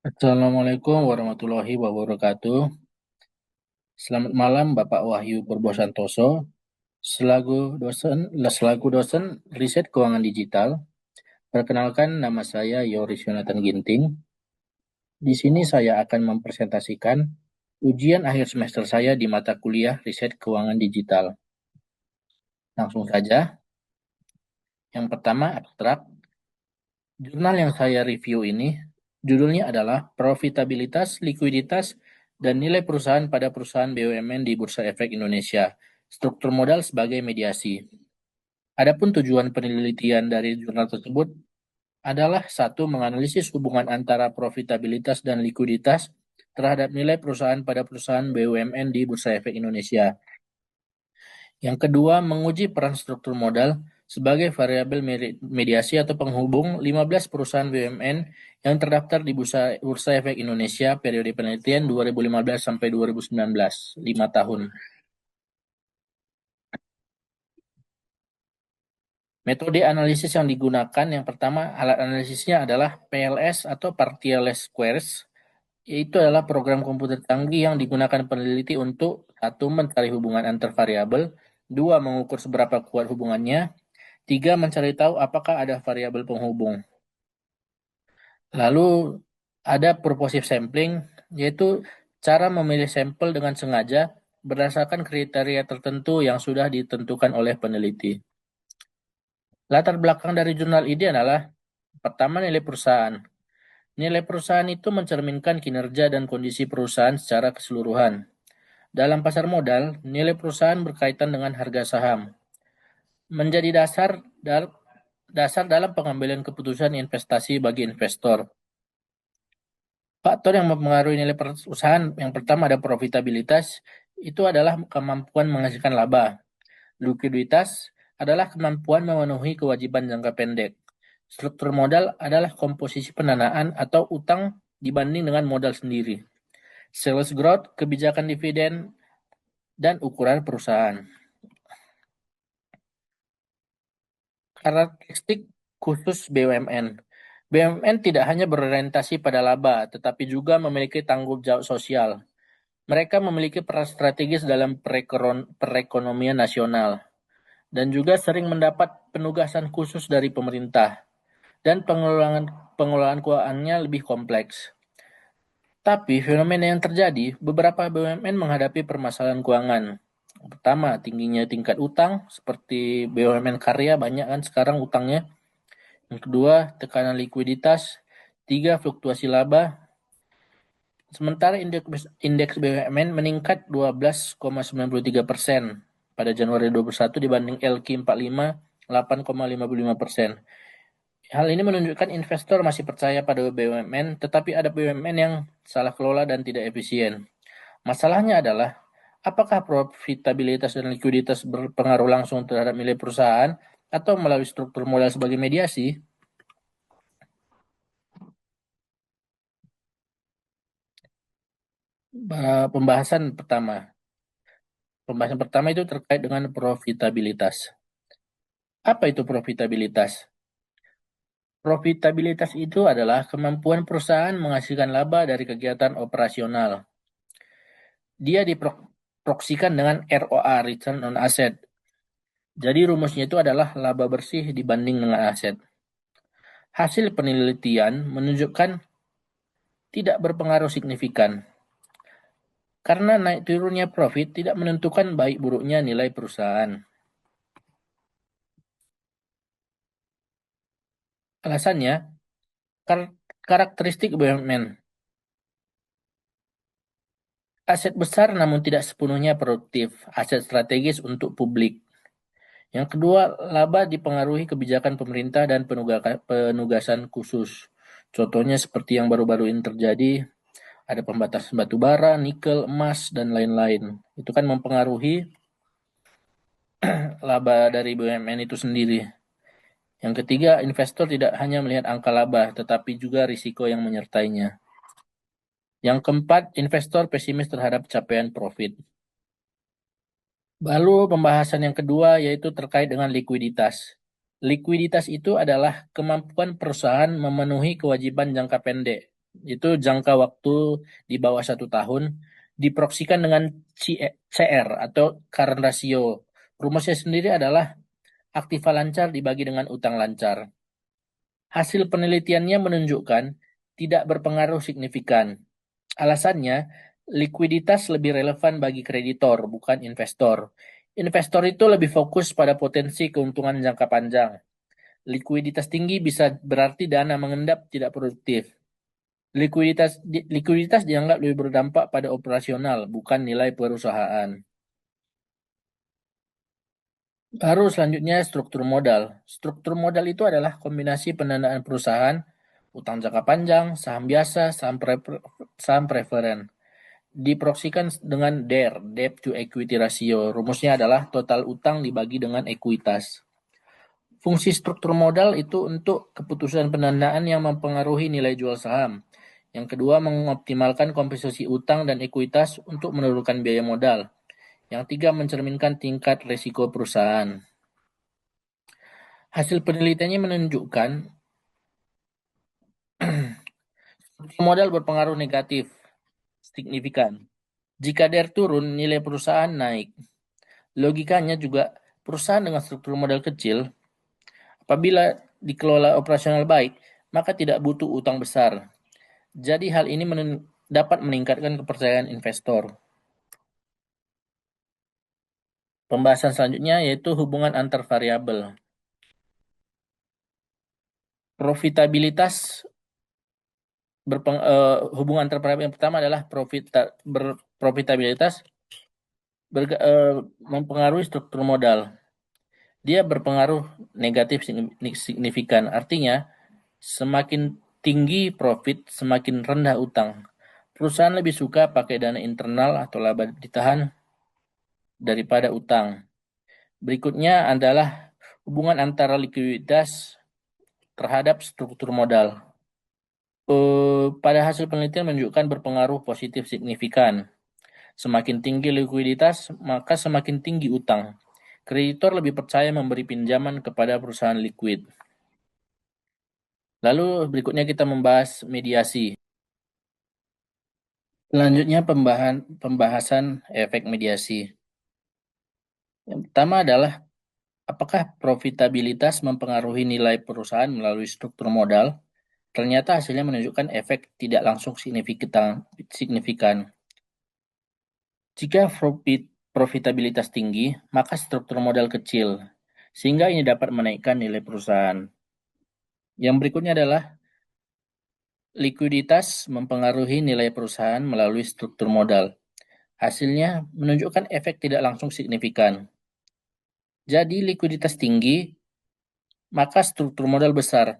Assalamualaikum warahmatullahi wabarakatuh. Selamat malam Bapak Wahyu Purbosantoso, selaku dosen riset keuangan digital. Perkenalkan, nama saya Yoris Yonathan Ginting. Di sini saya akan mempresentasikan ujian akhir semester saya di mata kuliah riset keuangan digital. Langsung saja. Yang pertama, abstrak. Jurnal yang saya review ini, judulnya adalah Profitabilitas, Likuiditas, dan Nilai Perusahaan pada Perusahaan BUMN di Bursa Efek Indonesia. Struktur modal sebagai mediasi. Adapun tujuan penelitian dari jurnal tersebut adalah satu, menganalisis hubungan antara profitabilitas dan likuiditas terhadap nilai perusahaan pada perusahaan BUMN di Bursa Efek Indonesia. Yang kedua, menguji peran struktur modal sebagai variabel mediasi atau penghubung 15 perusahaan BUMN yang terdaftar di Bursa Efek Indonesia periode penelitian 2015 sampai 2019, 5 tahun. Metode analisis yang digunakan, yang pertama, alat analisisnya adalah PLS atau Partial Squares, yaitu adalah program komputer canggih yang digunakan peneliti untuk satu, mencari hubungan antar variabel, dua, mengukur seberapa kuat hubungannya, tiga, mencari tahu apakah ada variabel penghubung. Lalu ada purposive sampling, yaitu cara memilih sampel dengan sengaja berdasarkan kriteria tertentu yang sudah ditentukan oleh peneliti. Latar belakang dari jurnal ini adalah, pertama, nilai perusahaan. Nilai perusahaan itu mencerminkan kinerja dan kondisi perusahaan secara keseluruhan. Dalam pasar modal, nilai perusahaan berkaitan dengan harga saham. Menjadi dasar dalam pengambilan keputusan investasi bagi investor. Faktor yang mempengaruhi nilai perusahaan, yang pertama ada profitabilitas, itu adalah kemampuan menghasilkan laba. Likuiditas adalah kemampuan memenuhi kewajiban jangka pendek. Struktur modal adalah komposisi pendanaan atau utang dibanding dengan modal sendiri. Sales growth, kebijakan dividen, dan ukuran perusahaan. Karakteristik khusus BUMN. BUMN tidak hanya berorientasi pada laba, tetapi juga memiliki tanggung jawab sosial. Mereka memiliki peran strategis dalam perekonomian nasional dan juga sering mendapat penugasan khusus dari pemerintah, dan pengelolaan keuangannya lebih kompleks. Tapi fenomena yang terjadi, beberapa BUMN menghadapi permasalahan keuangan. Pertama, tingginya tingkat utang, seperti BUMN karya banyak kan sekarang utangnya. Yang kedua, tekanan likuiditas. Tiga, fluktuasi laba. Sementara indeks BUMN meningkat 12,93% pada Januari 2021 dibanding LQ45 8,55%. Hal ini menunjukkan investor masih percaya pada BUMN, tetapi ada BUMN yang salah kelola dan tidak efisien. Masalahnya adalah, apakah profitabilitas dan likuiditas berpengaruh langsung terhadap nilai perusahaan atau melalui struktur modal sebagai mediasi? Pembahasan pertama. Pembahasan pertama itu terkait dengan profitabilitas. Apa itu profitabilitas? Profitabilitas itu adalah kemampuan perusahaan menghasilkan laba dari kegiatan operasional. Dia diproksikan dengan ROA, Return on Asset. Jadi rumusnya itu adalah laba bersih dibanding dengan aset. Hasil penelitian menunjukkan tidak berpengaruh signifikan. Karena naik turunnya profit tidak menentukan baik buruknya nilai perusahaan. Alasannya, karakteristik BUMN. Aset besar namun tidak sepenuhnya produktif, aset strategis untuk publik. Yang kedua, laba dipengaruhi kebijakan pemerintah dan penugasan khusus. Contohnya seperti yang baru-baru ini terjadi, ada pembatasan batu bara, nikel, emas, dan lain-lain. Itu kan mempengaruhi laba dari BUMN itu sendiri. Yang ketiga, investor tidak hanya melihat angka laba, tetapi juga risiko yang menyertainya. Yang keempat, investor pesimis terhadap capaian profit. Lalu pembahasan yang kedua yaitu terkait dengan likuiditas. Likuiditas itu adalah kemampuan perusahaan memenuhi kewajiban jangka pendek. itu jangka waktu di bawah 1 tahun, diproksikan dengan CR atau current ratio. Rumusnya sendiri adalah aktiva lancar dibagi dengan utang lancar. Hasil penelitiannya menunjukkan tidak berpengaruh signifikan. Alasannya, likuiditas lebih relevan bagi kreditor, bukan investor. Investor itu lebih fokus pada potensi keuntungan jangka panjang. Likuiditas tinggi bisa berarti dana mengendap tidak produktif. Likuiditas dianggap lebih berdampak pada operasional, bukan nilai perusahaan. Baru selanjutnya struktur modal. Struktur modal itu adalah kombinasi pendanaan perusahaan, utang jangka panjang, saham biasa, saham preferen. Diproksikan dengan DER, Debt to Equity Ratio. Rumusnya adalah total utang dibagi dengan ekuitas. Fungsi struktur modal itu untuk keputusan pendanaan yang mempengaruhi nilai jual saham. Yang kedua, mengoptimalkan komposisi utang dan ekuitas untuk menurunkan biaya modal. Yang tiga, mencerminkan tingkat risiko perusahaan. Hasil penelitiannya menunjukkan modal berpengaruh negatif signifikan. Jika DER turun, nilai perusahaan naik. Logikanya juga, perusahaan dengan struktur modal kecil, apabila dikelola operasional baik, maka tidak butuh utang besar. Jadi hal ini dapat meningkatkan kepercayaan investor. Pembahasan selanjutnya yaitu hubungan antar variabel. Profitabilitas hubungan antar variabel yang pertama adalah profitabilitas mempengaruhi struktur modal. Dia berpengaruh negatif signifikan. Artinya, semakin tinggi profit, semakin rendah utang. Perusahaan lebih suka pakai dana internal atau laba ditahan daripada utang. Berikutnya adalah hubungan antara likuiditas terhadap struktur modal. Pada hasil penelitian menunjukkan berpengaruh positif signifikan. Semakin tinggi likuiditas, maka semakin tinggi utang. Kreditor lebih percaya memberi pinjaman kepada perusahaan liquid. Lalu berikutnya kita membahas mediasi. Selanjutnya pembahasan efek mediasi. Yang pertama adalah apakah profitabilitas mempengaruhi nilai perusahaan melalui struktur modal? Ternyata hasilnya menunjukkan efek tidak langsung signifikan. Jika profitabilitas tinggi, maka struktur modal kecil, sehingga ini dapat menaikkan nilai perusahaan. Yang berikutnya adalah likuiditas mempengaruhi nilai perusahaan melalui struktur modal. Hasilnya menunjukkan efek tidak langsung signifikan. Jadi likuiditas tinggi, maka struktur modal besar.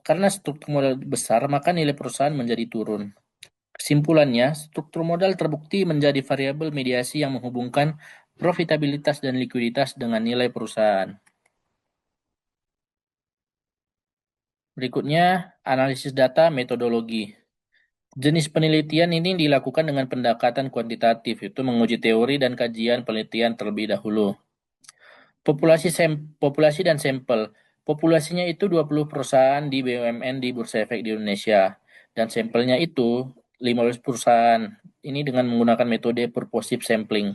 Karena struktur modal besar, maka nilai perusahaan menjadi turun. Kesimpulannya, struktur modal terbukti menjadi variabel mediasi yang menghubungkan profitabilitas dan likuiditas dengan nilai perusahaan. Berikutnya, analisis data metodologi. Jenis penelitian ini dilakukan dengan pendekatan kuantitatif, yaitu menguji teori dan kajian penelitian terlebih dahulu. Populasi dan sampel. Populasinya itu 20 perusahaan di BUMN di Bursa Efek di Indonesia. Dan sampelnya itu 15 perusahaan. Ini dengan menggunakan metode purposive sampling.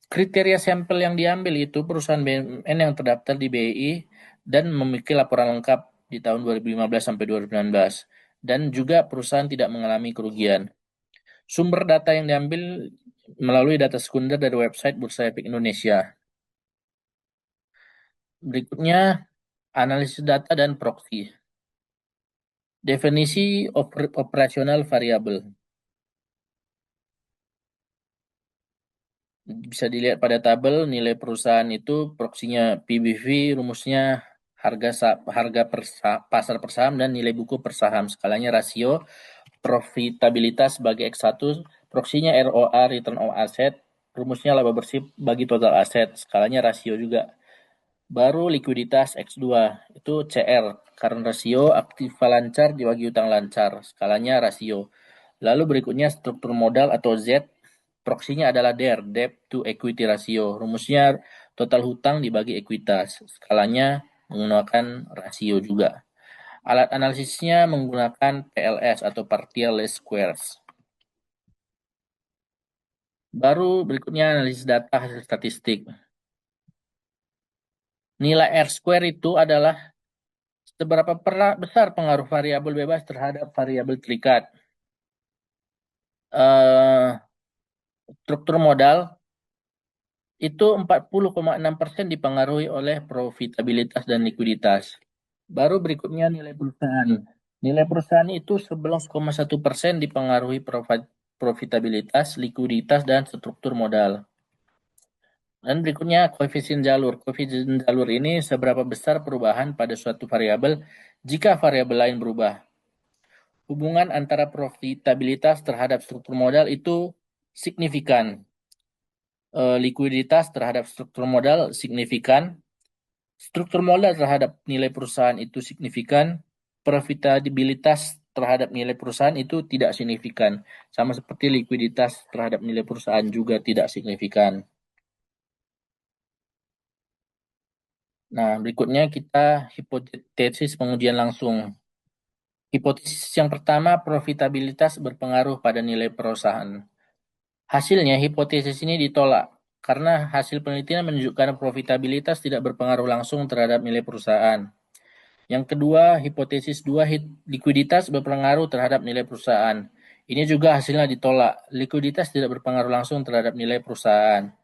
Kriteria sampel yang diambil itu perusahaan BUMN yang terdaftar di BI dan memiliki laporan lengkap di tahun 2015 sampai 2019. Dan juga perusahaan tidak mengalami kerugian. Sumber data yang diambil melalui data sekunder dari website Bursa Efek Indonesia. Berikutnya, analisis data dan proxy. Definisi operasional variabel. Bisa dilihat pada tabel nilai perusahaan itu proksinya PBV, rumusnya harga pasar per saham dan nilai buku per saham. Skalanya rasio, profitabilitas bagi X1, proksinya ROA, return on asset, rumusnya laba bersih bagi total aset. Skalanya rasio juga. Baru likuiditas X2, itu CR, current ratio, aktiva lancar dibagi utang lancar, skalanya rasio. Lalu berikutnya struktur modal atau Z, proksinya adalah DER, Debt to Equity Ratio. Rumusnya total hutang dibagi ekuitas, skalanya menggunakan rasio juga. Alat analisisnya menggunakan PLS atau partial least squares. Baru berikutnya analisis data hasil statistik. Nilai R-square itu adalah seberapa besar pengaruh variabel bebas terhadap variabel terikat. Struktur modal itu 40,6% dipengaruhi oleh profitabilitas dan likuiditas. Baru berikutnya nilai perusahaan. Nilai perusahaan itu 11,1% dipengaruhi profitabilitas, likuiditas, dan struktur modal. Dan berikutnya koefisien jalur. Koefisien jalur ini seberapa besar perubahan pada suatu variabel jika variabel lain berubah. Hubungan antara profitabilitas terhadap struktur modal itu signifikan. Likuiditas terhadap struktur modal signifikan. Struktur modal terhadap nilai perusahaan itu signifikan. Profitabilitas terhadap nilai perusahaan itu tidak signifikan. Sama seperti likuiditas terhadap nilai perusahaan juga tidak signifikan. Nah, berikutnya kita hipotesis pengujian langsung. Hipotesis yang pertama, profitabilitas berpengaruh pada nilai perusahaan. Hasilnya, hipotesis ini ditolak karena hasil penelitian menunjukkan profitabilitas tidak berpengaruh langsung terhadap nilai perusahaan. Yang kedua, hipotesis dua, likuiditas berpengaruh terhadap nilai perusahaan. Ini juga hasilnya ditolak. Likuiditas tidak berpengaruh langsung terhadap nilai perusahaan.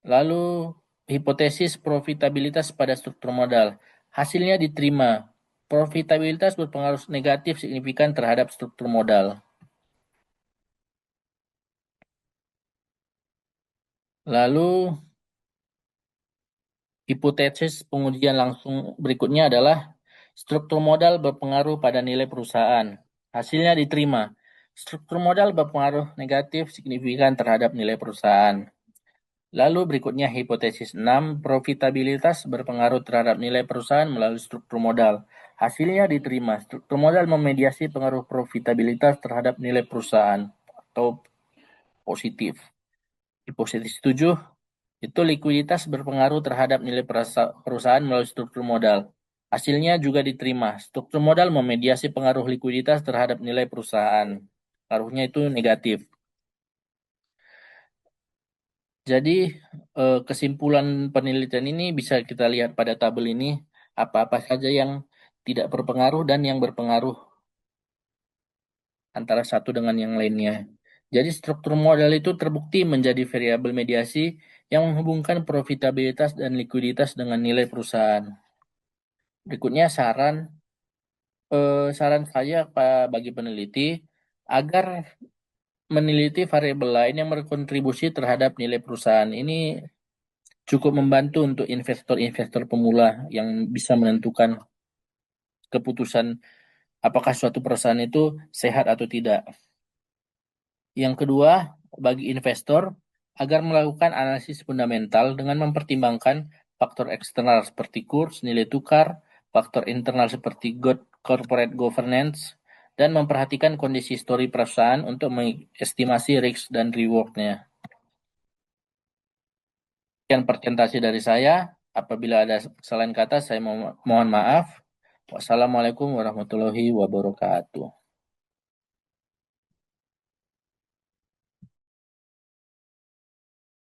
Lalu, hipotesis profitabilitas pada struktur modal. Hasilnya diterima. Profitabilitas berpengaruh negatif signifikan terhadap struktur modal. Lalu, hipotesis pengujian langsung berikutnya adalah struktur modal berpengaruh pada nilai perusahaan. Hasilnya diterima. Struktur modal berpengaruh negatif signifikan terhadap nilai perusahaan. Lalu berikutnya hipotesis 6, profitabilitas berpengaruh terhadap nilai perusahaan melalui struktur modal. Hasilnya diterima. Struktur modal memediasi pengaruh profitabilitas terhadap nilai perusahaan atau positif. Hipotesis 7, itu likuiditas berpengaruh terhadap nilai perusahaan melalui struktur modal. Hasilnya juga diterima. Struktur modal memediasi pengaruh likuiditas terhadap nilai perusahaan. Pengaruhnya itu negatif. Jadi kesimpulan penelitian ini bisa kita lihat pada tabel ini apa-apa saja yang tidak berpengaruh dan yang berpengaruh antara satu dengan yang lainnya. Jadi struktur modal itu terbukti menjadi variabel mediasi yang menghubungkan profitabilitas dan likuiditas dengan nilai perusahaan. Berikutnya saran saya bagi peneliti agar meneliti variabel lain yang berkontribusi terhadap nilai perusahaan. Ini cukup membantu untuk investor-investor pemula yang bisa menentukan keputusan apakah suatu perusahaan itu sehat atau tidak. Yang kedua, bagi investor agar melakukan analisis fundamental dengan mempertimbangkan faktor eksternal seperti kurs, nilai tukar, faktor internal seperti corporate governance, dan memperhatikan kondisi histori perusahaan untuk mengestimasi risk dan reward-nya. Sekian presentasi dari saya. Apabila ada kesalahan kata, saya mohon maaf. Wassalamualaikum warahmatullahi wabarakatuh.